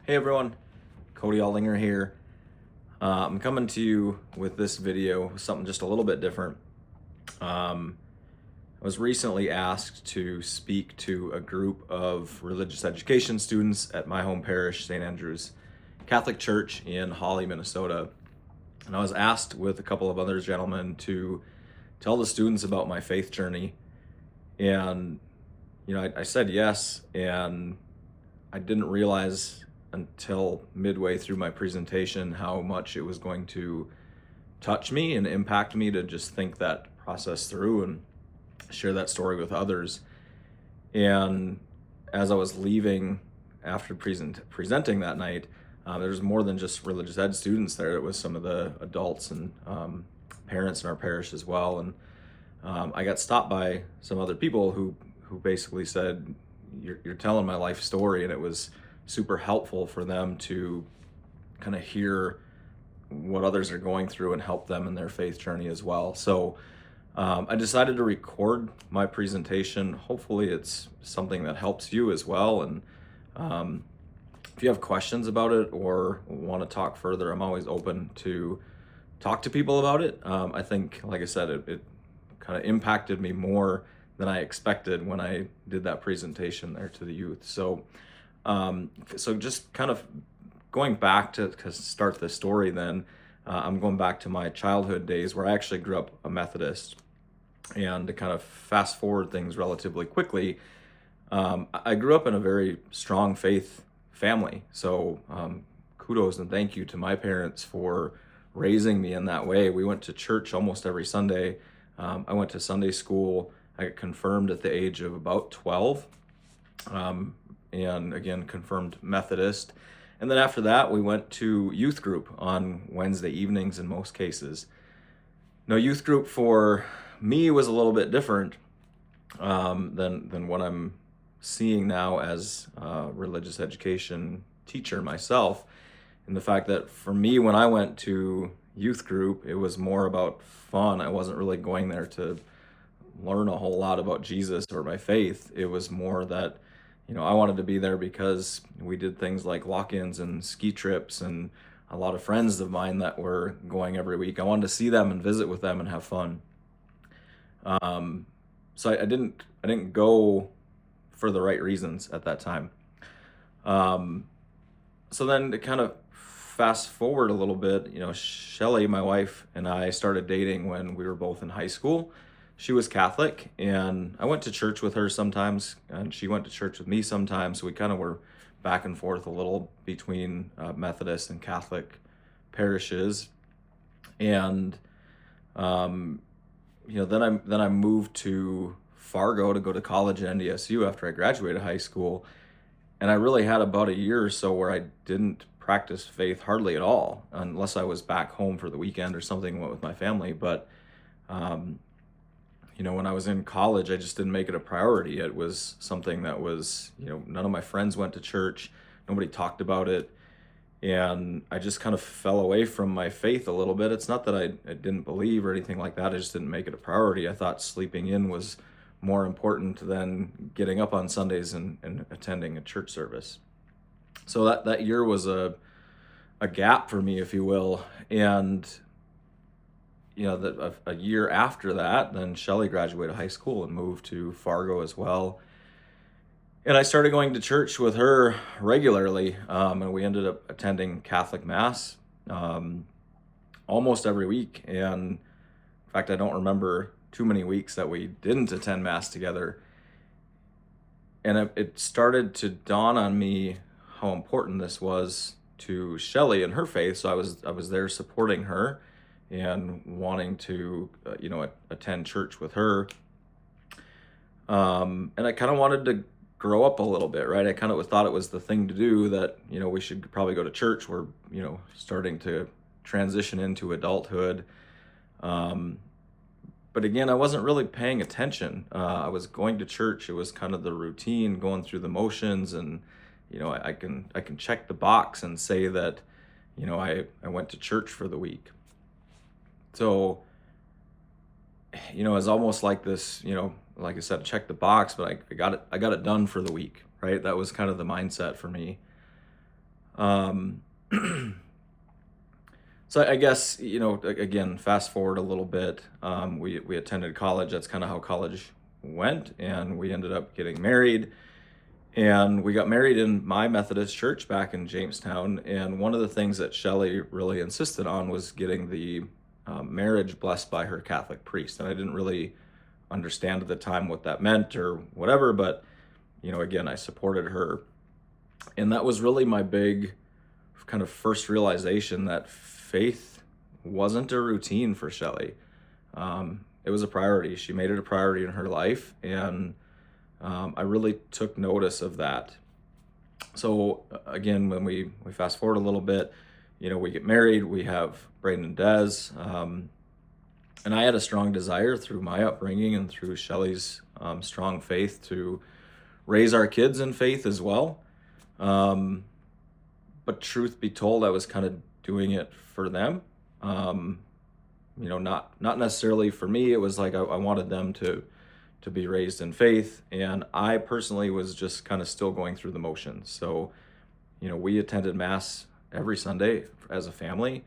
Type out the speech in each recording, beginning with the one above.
Hey everyone, Cody Allinger here. I'm coming to you with this video with something just a little bit different. I was recently asked to speak to a group of religious education students at my home parish, St. Andrew's Catholic Church in Hawley, Minnesota. And I was asked with a couple of other gentlemen to tell the students about my faith journey. And, I said yes, and I didn't realize until midway through my presentation how much it was going to touch me and impact me to just think that process through and share that story with others. And as I was leaving after presenting that night, there was more than just religious ed students there. It was some of the adults and parents in our parish as well. And I got stopped by some other people who basically said, you're telling my life story, and it was super helpful for them to kind of hear what others are going through and help them in their faith journey as well. So I decided to record my presentation. Hopefully it's something that helps you as well. And if you have questions about it or want to talk further, I'm always open to talk to people about it. I think, like I said, it kind of impacted me more than I expected when I did that presentation there to the youth. So just kind of going back to start the story then, I'm going back to my childhood days where I actually grew up a Methodist. And to kind of fast forward things relatively quickly, I grew up in a very strong faith family. So kudos and thank you to my parents for raising me in that way. We went to church almost every Sunday. I went to Sunday school. I got confirmed at the age of about 12. And again, confirmed Methodist. And then after that, we went to youth group on Wednesday evenings in most cases. Now, youth group for me was a little bit different than what I'm seeing now as a religious education teacher myself. And the fact that for me, when I went to youth group, it was more about fun. I wasn't really going there to learn a whole lot about Jesus or my faith. It was more that I wanted to be there because we did things like walk-ins and ski trips, and a lot of friends of mine that were going every week. I wanted to see them and visit with them and have fun. So I didn't go for the right reasons at that time. So then to kind of fast forward a little bit, Shelly, my wife, and I started dating when we were both in high school. She was Catholic, and I went to church with her sometimes, and she went to church with me sometimes. So we kind of were back and forth a little between Methodist and Catholic parishes. And then I moved to Fargo to go to college at NDSU after I graduated high school, and I really had about a year or so where I didn't practice faith hardly at all, unless I was back home for the weekend or something with my family. But when I was in college, I just didn't make it a priority. It was something that was, none of my friends went to church. Nobody talked about it. And I just kind of fell away from my faith a little bit. It's not that I didn't believe or anything like that. I just didn't make it a priority. I thought sleeping in was more important than getting up on Sundays and attending a church service. So that year was a gap for me, if you will. And a year after that, then Shelly graduated high school and moved to Fargo as well. And I started going to church with her regularly, and we ended up attending Catholic Mass almost every week. And in fact, I don't remember too many weeks that we didn't attend Mass together. And it started to dawn on me how important this was to Shelly and her faith. So I was there supporting her and wanting to, attend church with her. And I kind of wanted to grow up a little bit, right? I kind of thought it was the thing to do, that, we should probably go to church. We're, starting to transition into adulthood. But again, I wasn't really paying attention. I was going to church. It was kind of the routine, going through the motions, and, I can check the box and say that, I went to church for the week. So, it's almost like this, like I said, check the box, but I got it done for the week, right? That was kind of the mindset for me. Um, so I guess, again, fast forward a little bit. We attended college. That's kind of how college went, and we ended up getting married. And we got married in my Methodist church back in Jamestown. And one of the things that Shelley really insisted on was getting the marriage blessed by her Catholic priest. And I didn't really understand at the time what that meant or whatever, but again, I supported her. And that was really my big kind of first realization that faith wasn't a routine for Shelley. It was a priority. She made it a priority in her life, and I really took notice of that. So again, when we fast forward a little bit, we get married, we have Braden and Des, and I had a strong desire through my upbringing and through Shelley's strong faith to raise our kids in faith as well. But truth be told, I was kind of doing it for them. Not necessarily for me. It was like I wanted them to be raised in faith, and I personally was just kind of still going through the motions. So, we attended Mass every Sunday as a family.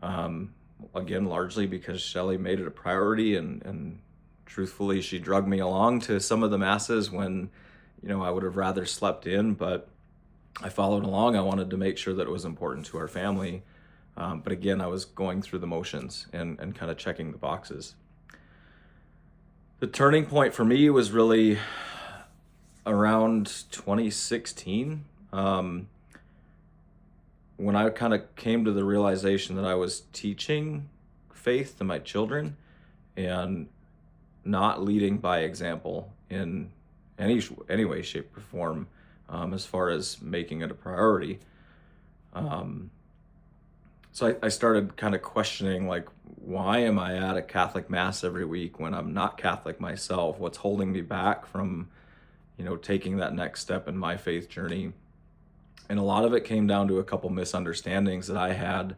Again, largely because Shelley made it a priority, and truthfully, she drugged me along to some of the Masses when, I would have rather slept in, but I followed along. I wanted to make sure that it was important to our family. But again, I was going through the motions and kind of checking the boxes. The turning point for me was really around 2016, when I kind of came to the realization that I was teaching faith to my children and not leading by example in any way, shape, or form, as far as making it a priority. So I started kind of questioning, like, why am I at a Catholic Mass every week when I'm not Catholic myself? What's holding me back from, taking that next step in my faith journey? And a lot of it came down to a couple misunderstandings that I had,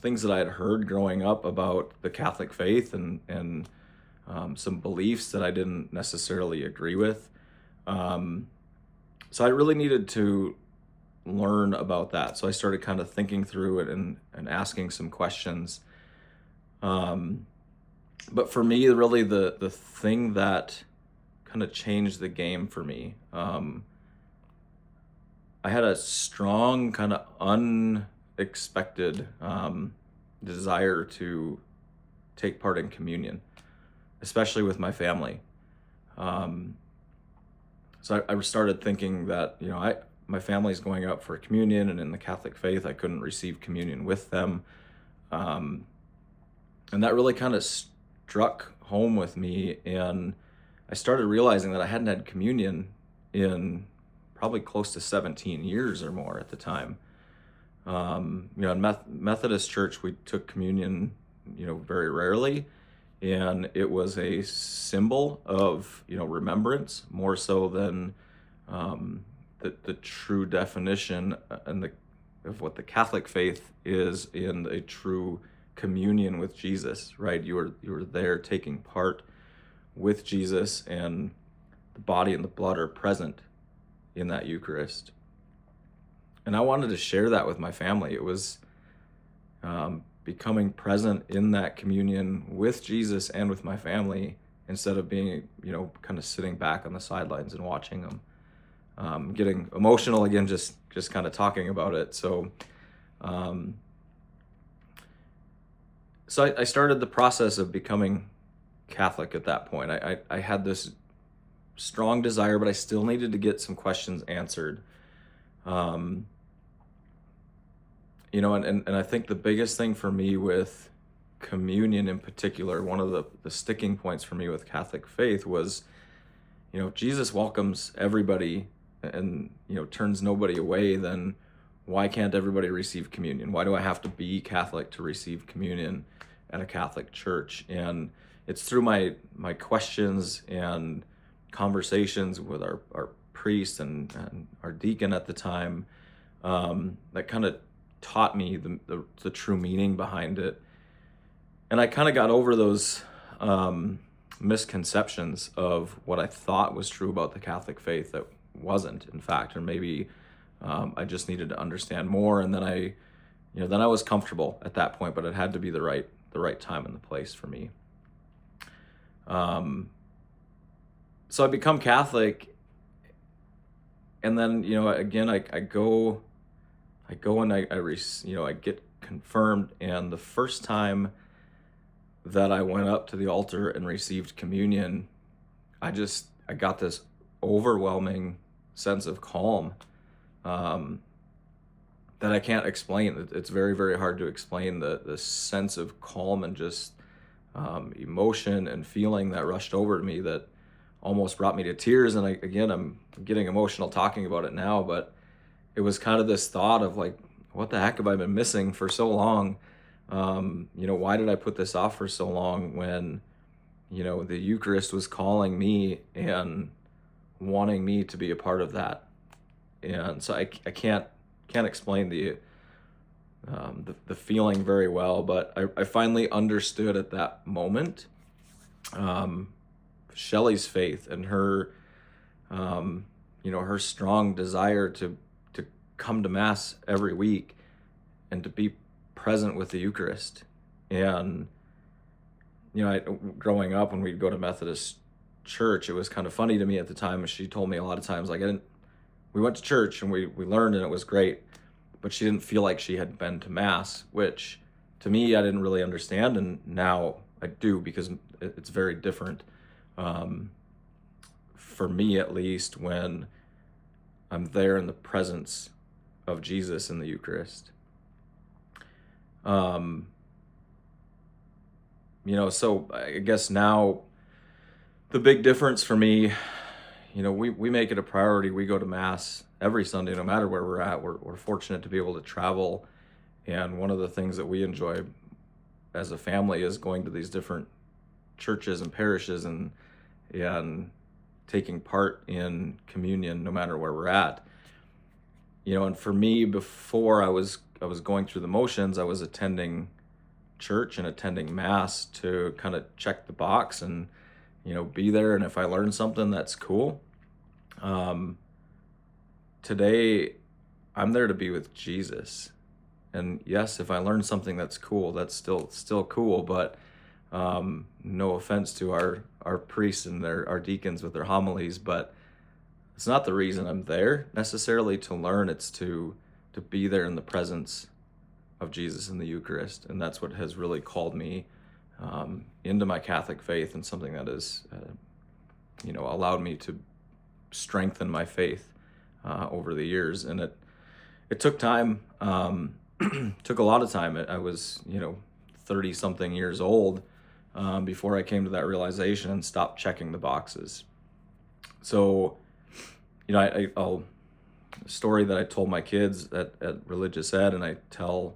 things that I had heard growing up about the Catholic faith, and some beliefs that I didn't necessarily agree with. So I really needed to learn about that. So I started kind of thinking through it and asking some questions. But for me, really the thing that kind of changed the game for me, I had a strong kind of unexpected desire to take part in communion, especially with my family. So I started thinking that, my family's going up for communion, and in the Catholic faith, I couldn't receive communion with them. And that really kind of struck home with me. And I started realizing that I hadn't had communion in probably close to 17 years or more at the time. In Methodist church, we took communion, very rarely. And it was a symbol of, remembrance more so than the true definition of what the Catholic faith is in a true communion with Jesus, right? You were there taking part with Jesus, and the body and the blood are present in that Eucharist. And I wanted to share that with my family. It was becoming present in that communion with Jesus and with my family, instead of being, kind of sitting back on the sidelines and watching them. Getting emotional again, just kind of talking about it. So I started the process of becoming Catholic at that point. I had this strong desire, but I still needed to get some questions answered. And I think the biggest thing for me with communion in particular, one of the sticking points for me with Catholic faith was, Jesus welcomes everybody and, turns nobody away. Then why can't everybody receive communion? Why do I have to be Catholic to receive communion at a Catholic church? And it's through my questions and conversations with our priest and our deacon at the time, that kind of taught me the true meaning behind it. And I kind of got over those misconceptions of what I thought was true about the Catholic faith that wasn't, in fact, or maybe I just needed to understand more, and then I was comfortable at that point, but it had to be the right time and the place for me. So I become Catholic, and then again I go and I get confirmed, and the first time that I went up to the altar and received communion, I got this overwhelming sense of calm, um, that I can't explain. It's very, very hard to explain the sense of calm and just emotion and feeling that rushed over to me that almost brought me to tears. And I'm getting emotional talking about it now, but it was kind of this thought of like, what the heck have I been missing for so long? Why did I put this off for so long when, the Eucharist was calling me and wanting me to be a part of that? And so I can't explain the feeling very well, but I finally understood at that moment, Shelley's faith and her, her strong desire to come to Mass every week and to be present with the Eucharist. And growing up when we'd go to Methodist church, it was kind of funny to me at the time. She told me a lot of times, like, we went to church and we learned and it was great, but she didn't feel like she had been to Mass, which to me, I didn't really understand. And now I do, because it's very different, for me at least, when I'm there in the presence of Jesus in the Eucharist. So I guess now the big difference for me, we make it a priority. We go to Mass every Sunday, no matter where we're at. We're fortunate to be able to travel. And one of the things that we enjoy as a family is going to these different churches and parishes and taking part in communion, no matter where we're at. And for me, before I was going through the motions, I was attending church and attending Mass to kind of check the box and be there, and if I learn something, that's cool. Today I'm there to be with Jesus, and yes, if I learn something that's cool, that's still cool, but no offense to our priests and our deacons with their homilies, but it's not the reason I'm there necessarily to learn. It's to be there in the presence of Jesus in the Eucharist, and that's what has really called me into my Catholic faith, and something that has, allowed me to strengthen my faith over the years. And it took time, took a lot of time. I was, 30 something years old before I came to that realization and stopped checking the boxes. So, I'll a story that I told my kids at Religious Ed, and I tell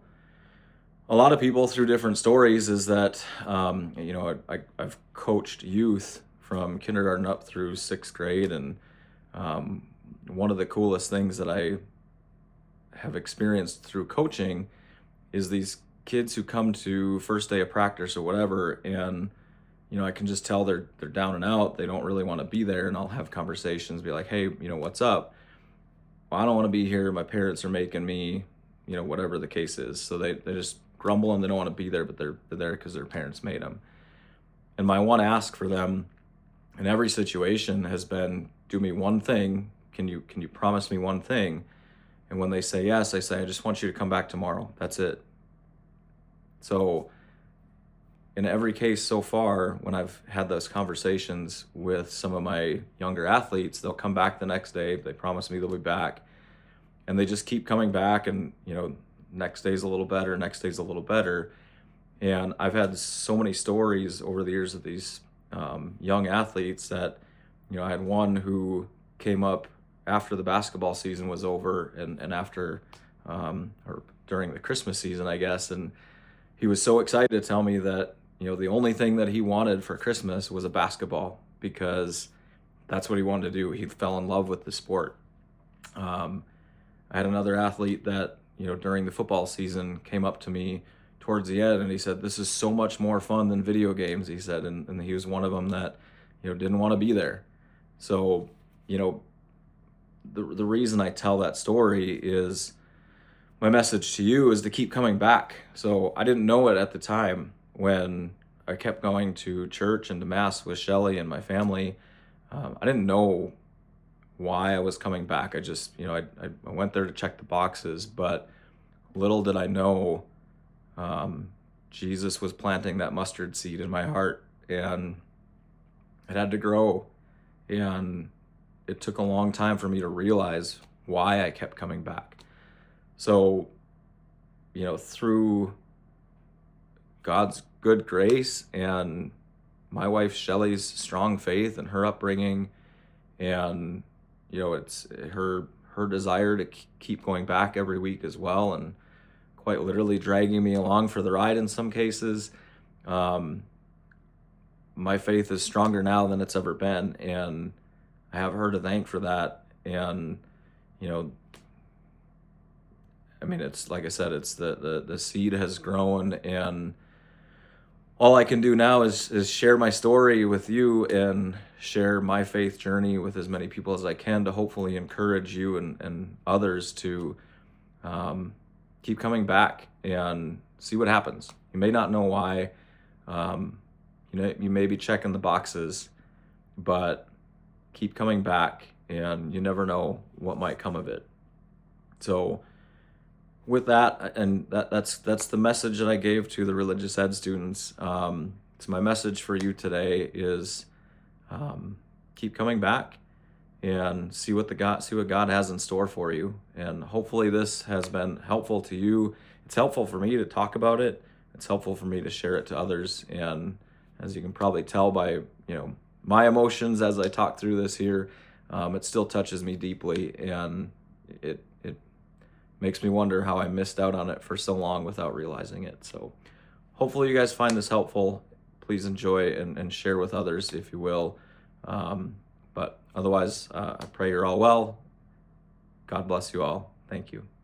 a lot of people through different stories, is that, I've coached youth from kindergarten up through 6th grade. And one of the coolest things that I have experienced through coaching is these kids who come to first day of practice or whatever, and I can just tell they're down and out. They don't really want to be there, and I'll have conversations, be like, hey, what's up? Well, I don't want to be here. My parents are making me, whatever the case is. So they just grumble and they don't want to be there, but they're there because their parents made them. And my one ask for them in every situation has been, do me one thing. Can you promise me one thing? And when they say yes, I say, I just want you to come back tomorrow. That's it. So in every case so far, when I've had those conversations with some of my younger athletes, they'll come back the next day. They promise me they'll be back, and they just keep coming back. And, next day's a little better, next day's a little better. And I've had so many stories over the years of these young athletes that, I had one who came up after the basketball season was over, and after, or during the Christmas season, I guess. And he was so excited to tell me that, the only thing that he wanted for Christmas was a basketball, because that's what he wanted to do. He fell in love with the sport. I had another athlete that, during the football season came up to me towards the end, and he said, this is so much more fun than video games, he said. And he was one of them that, didn't want to be there. So, the reason I tell that story is my message to you is to keep coming back. So I didn't know it at the time when I kept going to church and to mass with Shelly and my family. I didn't know why I was coming back. I just, I went there to check the boxes, but little did I know, Jesus was planting that mustard seed in my heart, and it had to grow. And it took a long time for me to realize why I kept coming back. So, through God's good grace and my wife Shelly's strong faith and her upbringing, and it's her desire to keep going back every week as well, and quite literally dragging me along for the ride in some cases. My faith is stronger now than it's ever been, and I have her to thank for that. And it's like I said, it's the seed has grown, and all I can do now is share my story with you and share my faith journey with as many people as I can to hopefully encourage you and others to keep coming back and see what happens. You may not know why. You may be checking the boxes, but keep coming back, and you never know what might come of it. So with that, and that's the message that I gave to the religious ed students. So my message for you today is keep coming back and see what God has in store for you. And hopefully this has been helpful to you. It's helpful for me to talk about it. It's helpful for me to share it to others. And as you can probably tell by my emotions as I talk through this here, it still touches me deeply, and it makes me wonder how I missed out on it for so long without realizing it. So hopefully you guys find this helpful. Please enjoy and share with others if you will. But otherwise, I pray you're all well. God bless you all. Thank you.